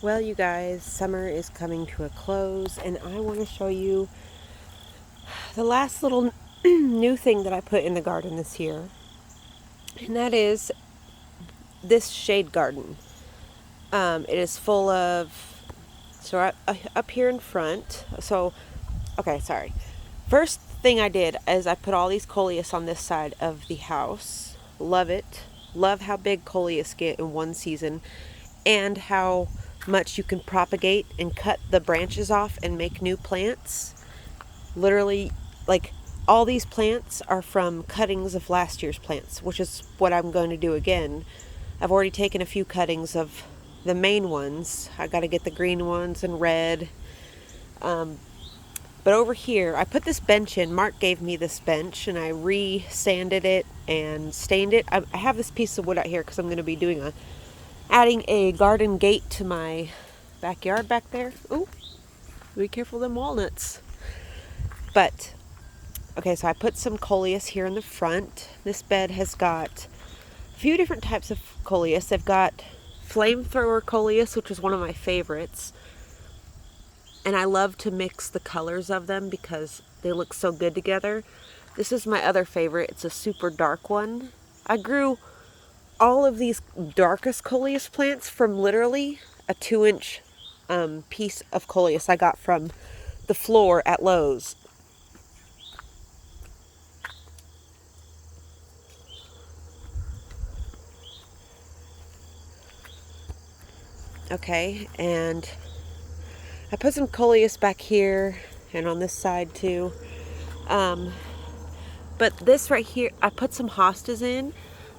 Well, you guys, summer is coming to a close, and I want to show you the last little new thing that I put in the garden this year, and that is this shade garden. It is full of, up here in front, okay, sorry. First thing I did is I put all these coleus on this side of the house. Love it. Love how big coleus get in one season and how much you can propagate and cut the branches off and make new plants. Literally, like, all these plants are from cuttings of last year's plants, which is what I'm going to do again. I've already taken a few cuttings of the main ones. I got to get the green ones and red. But over here, I put this bench in. Mark gave me this bench, and I re-sanded it and stained it. I have this piece of wood out here because I'm going to be adding a garden gate to my backyard back there. Oh, be careful of them walnuts. But, okay, so I put some coleus here in the front. This bed has got a few different types of coleus. I've got flamethrower coleus, which is one of my favorites. And I love to mix the colors of them because they look so good together. This is my other favorite. It's a super dark one. I grew all of these darkest coleus plants from literally a 2-inch piece of coleus I got from the floor at Lowe's. Okay, and I put some coleus back here and on this side too. But this right here, I put some hostas in.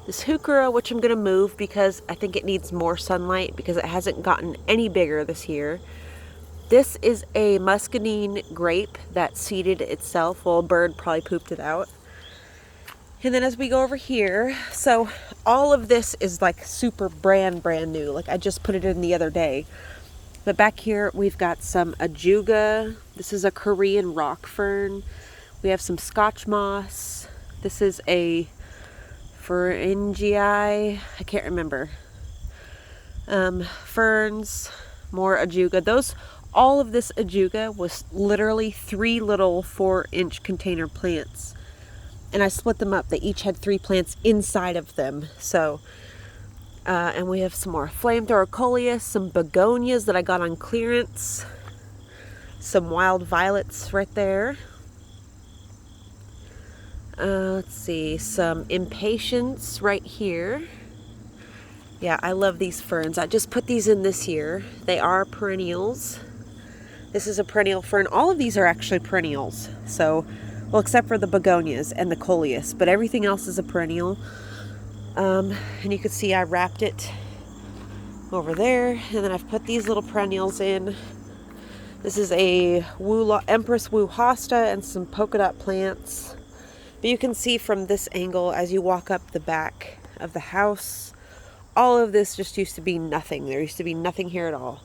This heuchera, which I'm going to move because I think it needs more sunlight because it hasn't gotten any bigger this year. This is a muscadine grape that seeded itself. Well, a bird probably pooped it out. And then as we go over here, so all of this is like super brand new. Like I just put it in the other day. But back here we've got some ajuga. This is a Korean rock fern. We have some Scotch moss. This is a Feringii. I can't remember. Ferns, more ajuga. All of this ajuga was literally 3 little 4-inch container plants. And I split them up. They each had 3 plants inside of them. So, and we have some more flamethrower coleus, some begonias that I got on clearance, some wild violets right there. Let's see, some impatiens right here. Yeah, I love these ferns. I just put these in this year. They are perennials. This is a perennial fern. All of these are actually perennials. So, well, except for the begonias and the coleus, but everything else is a perennial. And you can see I wrapped it over there, and then I've put these little perennials in. This is a Empress Wu hosta and some polka dot plants. But you can see from this angle as you walk up the back of the house, all of this just used to be nothing. There used to be nothing here at all.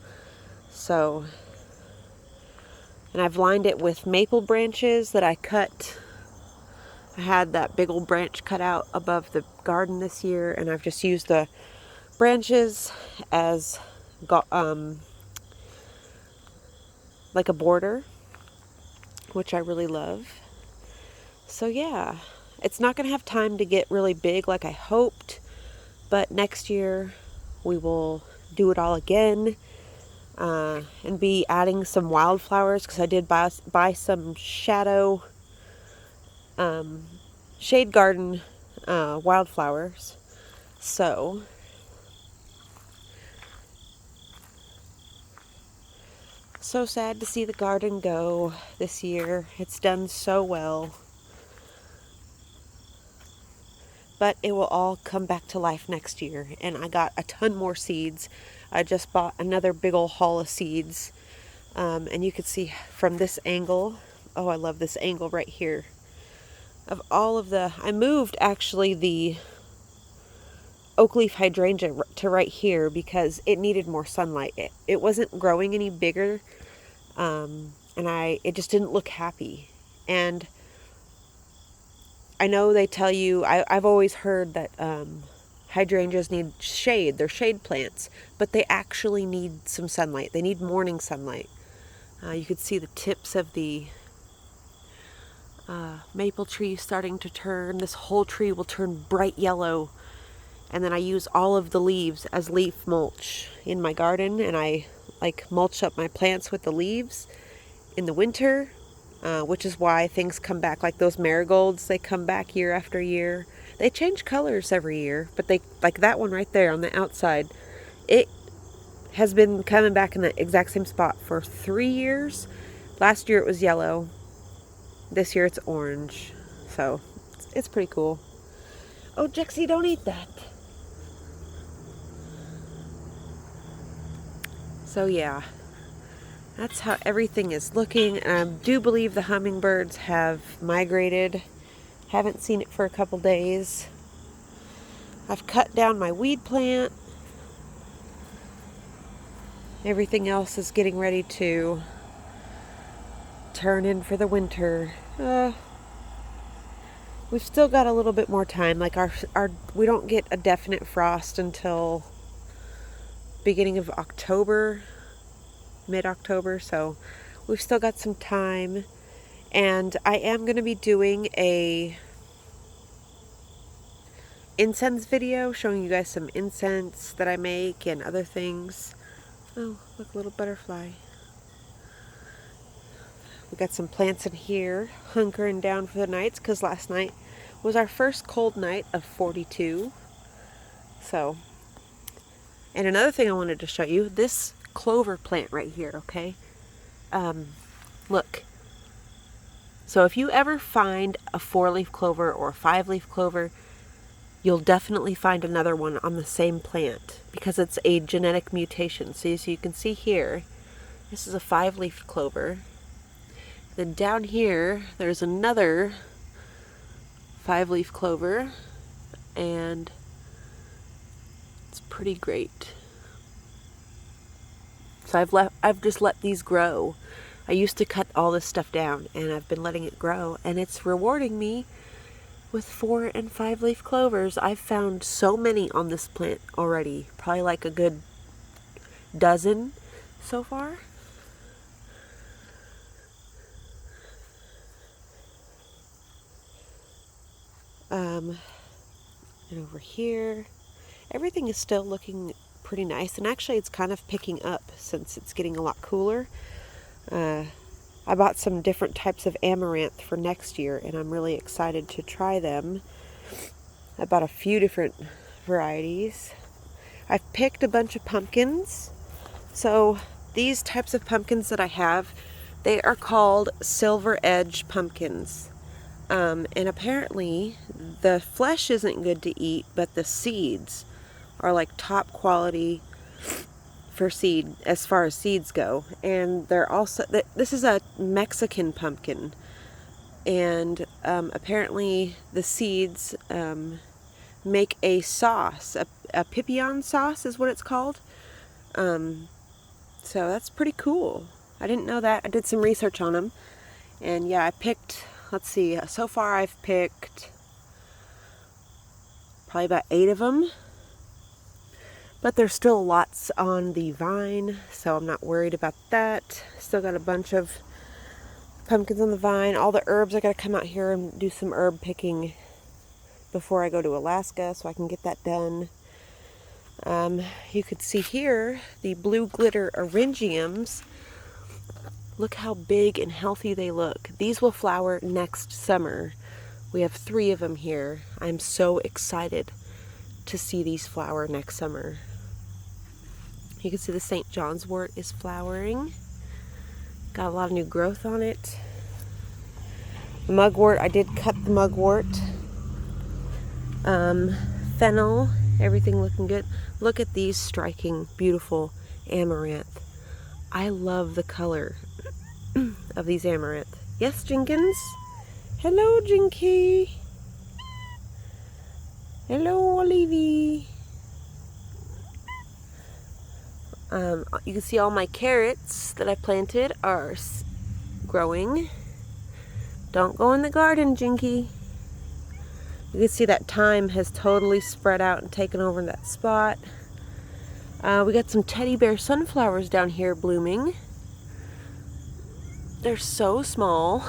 So, and I've lined it with maple branches that I cut. I had that big old branch cut out above the garden this year, and I've just used the branches as like a border, which I really love. So yeah, it's not going to have time to get really big like I hoped, but next year we will do it all again and be adding some wildflowers because I did buy some shade garden wildflowers. So sad to see the garden go this year. It's done so well. But it will all come back to life next year. And I got a ton more seeds. I just bought another big old haul of seeds. And you can see from this angle, oh, I love this angle right here. Of all of I moved actually the oak leaf hydrangea to right here because it needed more sunlight. It wasn't growing any bigger. And it just didn't look happy. And I know they tell you, I've always heard that hydrangeas need shade. They're shade plants, but they actually need some sunlight. They need morning sunlight. You could see the tips of the maple tree starting to turn. This whole tree will turn bright yellow. And then I use all of the leaves as leaf mulch in my garden. And I like mulch up my plants with the leaves in the winter, which is why things come back. Like those marigolds, they come back year after year. They change colors every year, but they, like that one right there on the outside, it has been coming back in the exact same spot for 3 years. Last year it was yellow. This year it's orange. So it's pretty cool. Oh, Jexie, don't eat that. So yeah, that's how everything is looking. I do believe the hummingbirds have migrated. Haven't seen it for a couple days. I've cut down my weed plant. Everything else is getting ready to turn in for the winter. We've still got a little bit more time. Like we don't get a definite frost until beginning of October, mid-October, so we've still got some time. And I am going to be doing a incense video showing you guys some incense that I make and other things. Oh, look, a little butterfly. We got some plants in here hunkering down for the nights because last night was our first cold night of 42. So, and another thing I wanted to show you, this clover plant right here, okay? Look. So if you ever find a 4-leaf clover or a 5-leaf clover, you'll definitely find another one on the same plant because it's a genetic mutation. So as you can see here, this is a 5-leaf clover. Then down here, there's another 5-leaf clover, and it's pretty great. So I've just let these grow. I used to cut all this stuff down, and I've been letting it grow, and it's rewarding me with 4- and 5-leaf clovers. I've found so many on this plant already, probably like a good dozen so far. And over here, everything is still looking pretty nice, and actually it's kind of picking up since it's getting a lot cooler. I bought some different types of amaranth for next year, and I'm really excited to try them. I bought a few different varieties. I've picked a bunch of pumpkins. So these types of pumpkins that I have, they are called silver edge pumpkins. And apparently the flesh isn't good to eat, but the seeds are like top quality for seed as far as seeds go. And they're also, this is a Mexican pumpkin, and apparently the seeds make a sauce, a pipián sauce is what it's called. So that's pretty cool. I didn't know that. I did some research on them, and yeah, I picked, let's see, so far I've picked probably about 8 of them. But there's still lots on the vine, so I'm not worried about that. Still got a bunch of pumpkins on the vine. All the herbs, I gotta come out here and do some herb picking before I go to Alaska, so I can get that done. You could see here the blue glitter eryngiums. Look how big and healthy they look. These will flower next summer. We have 3 of them here. I'm so excited to see these flower next summer. You can see the St. John's wort is flowering. Got a lot of new growth on it. The mugwort, I did cut the mugwort. Fennel, everything looking good. Look at these striking, beautiful amaranth. I love the color of these amaranth. Yes, Jenkins? Hello, Jinky. Hello, Olivia. You can see all my carrots that I planted are growing. Don't go in the garden, Jinky. You can see that thyme has totally spread out and taken over that spot. We got some teddy bear sunflowers down here blooming. They're so small.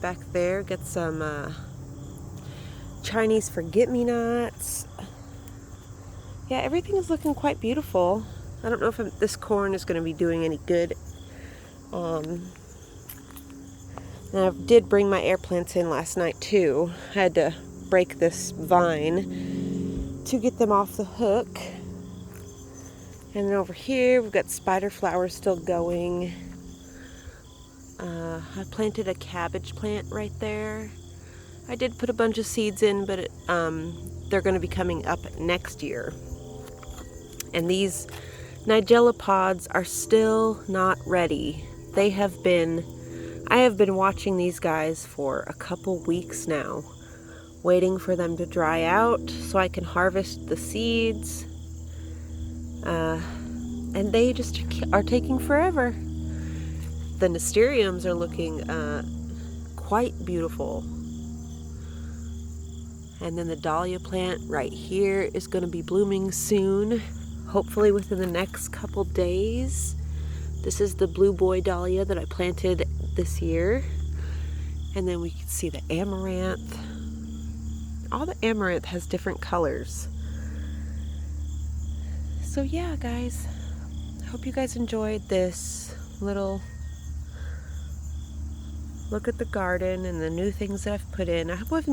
Back there, got some Chinese forget-me-nots. Yeah, everything is looking quite beautiful. I don't know if this corn is going to be doing any good. And I did bring my air plants in last night too. I had to break this vine to get them off the hook. And then over here, we've got spider flowers still going. I planted a cabbage plant right there. I did put a bunch of seeds in, but they're going to be coming up next year. And these Nigella pods are still not ready. I have been watching these guys for a couple weeks now, waiting for them to dry out so I can harvest the seeds. And they just are taking forever. The nasturtiums are looking quite beautiful. And then the dahlia plant right here is going to be blooming soon, hopefully within the next couple days. This is the blue boy dahlia that I planted this year. And then we can see the amaranth. All the amaranth has different colors. So yeah, guys, I hope you guys enjoyed this little look at the garden and the new things that I've put in. I hope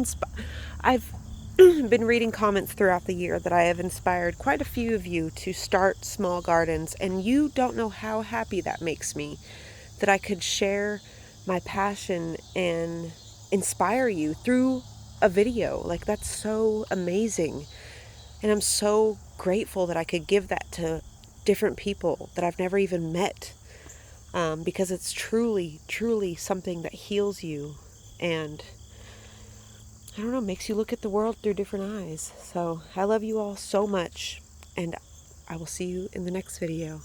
I've been reading comments throughout the year that I have inspired quite a few of you to start small gardens, and you don't know how happy that makes me, that I could share my passion and inspire you through a video. Like, that's so amazing. And I'm so grateful that I could give that to different people that I've never even met. Because it's truly, truly something that heals you and, I don't know, makes you look at the world through different eyes. So I love you all so much, and I will see you in the next video.